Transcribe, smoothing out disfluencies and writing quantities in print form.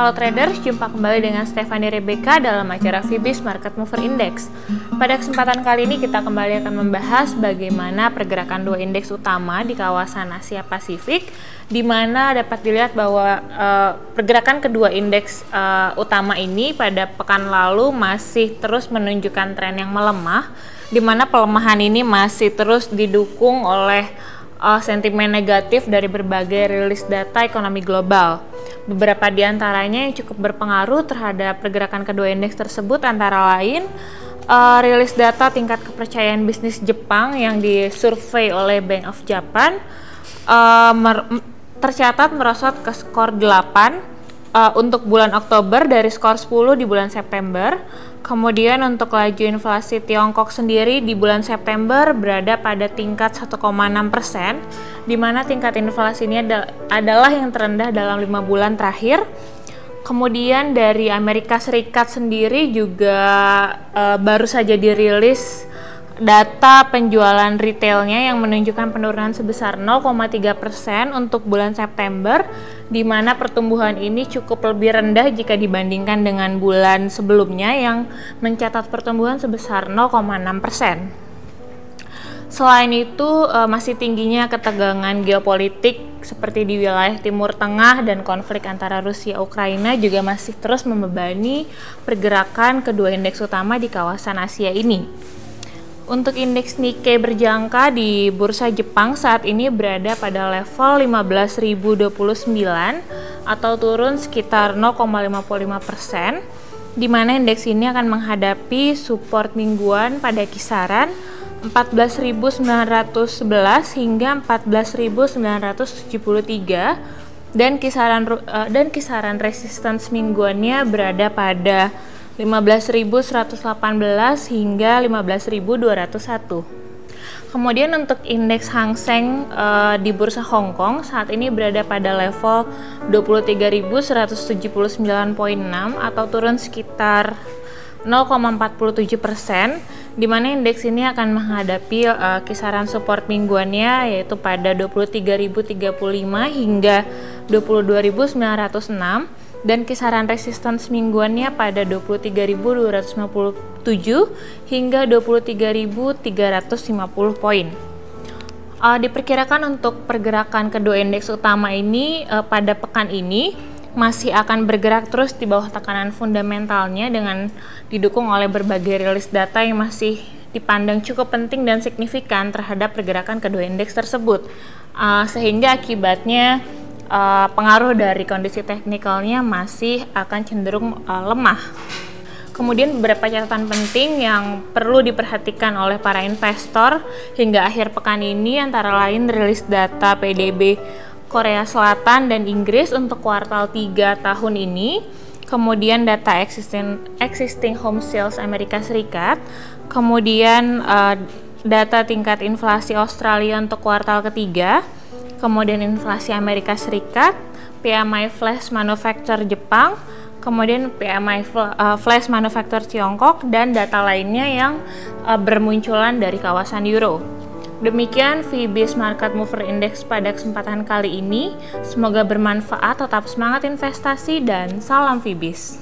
Halo traders, jumpa kembali dengan Stephanie Rebecca dalam acara Fibis Market Mover Index. Pada kesempatan kali ini kita kembali akan membahas bagaimana pergerakan dua indeks utama di kawasan Asia Pasifik, di mana dapat dilihat bahwa pergerakan kedua indeks utama ini pada pekan lalu masih terus menunjukkan tren yang melemah, di mana pelemahan ini masih terus didukung oleh sentimen negatif dari berbagai rilis data ekonomi global. Beberapa di antaranya yang cukup berpengaruh terhadap pergerakan kedua indeks tersebut antara lain rilis data tingkat kepercayaan bisnis Jepang yang disurvei oleh Bank of Japan tercatat merosot ke skor 8 untuk bulan Oktober dari skor 10 di bulan September. Kemudian untuk laju inflasi Tiongkok sendiri di bulan September berada pada tingkat 1,6%, di mana tingkat inflasi ini adalah yang terendah dalam 5 bulan terakhir. Kemudian dari Amerika Serikat sendiri juga baru saja dirilis data penjualan retailnya yang menunjukkan penurunan sebesar 0,3% untuk bulan September, di mana pertumbuhan ini cukup lebih rendah jika dibandingkan dengan bulan sebelumnya yang mencatat pertumbuhan sebesar 0,6%. Selain itu, masih tingginya ketegangan geopolitik seperti di wilayah Timur Tengah dan konflik antara Rusia-Ukraina juga masih terus membebani pergerakan kedua indeks utama di kawasan Asia ini. Untuk indeks Nikkei berjangka di bursa Jepang saat ini berada pada level 15.029 atau turun sekitar 0,55%, di mana indeks ini akan menghadapi support mingguan pada kisaran 14.911 hingga 14.973 dan kisaran resistance mingguannya berada pada 15.118 hingga 15.201. Kemudian untuk indeks Hang Seng di bursa Hong Kong saat ini berada pada level 23.179,6 atau turun sekitar 0,47%, di mana indeks ini akan menghadapi kisaran support mingguannya yaitu pada 23.035 hingga 22.906 dan kisaran resistance mingguannya pada 23.257 hingga 23.350 poin. Diperkirakan untuk pergerakan kedua indeks utama ini pada pekan ini masih akan bergerak terus di bawah tekanan fundamentalnya dengan didukung oleh berbagai rilis data yang masih dipandang cukup penting dan signifikan terhadap pergerakan kedua indeks tersebut, sehingga akibatnya pengaruh dari kondisi teknikalnya masih akan cenderung lemah. Kemudian beberapa catatan penting yang perlu diperhatikan oleh para investor hingga akhir pekan ini antara lain rilis data PDB Korea Selatan dan Inggris untuk kuartal 3 tahun ini, kemudian data existing home sales Amerika Serikat, kemudian data tingkat inflasi Australia untuk kuartal ketiga, kemudian inflasi Amerika Serikat, PMI Flash Manufacture Jepang, kemudian PMI Flash Manufacture Tiongkok, dan data lainnya yang bermunculan dari kawasan Euro. Demikian Fibis Market Mover Index pada kesempatan kali ini. Semoga bermanfaat, tetap semangat investasi, dan salam Fibis.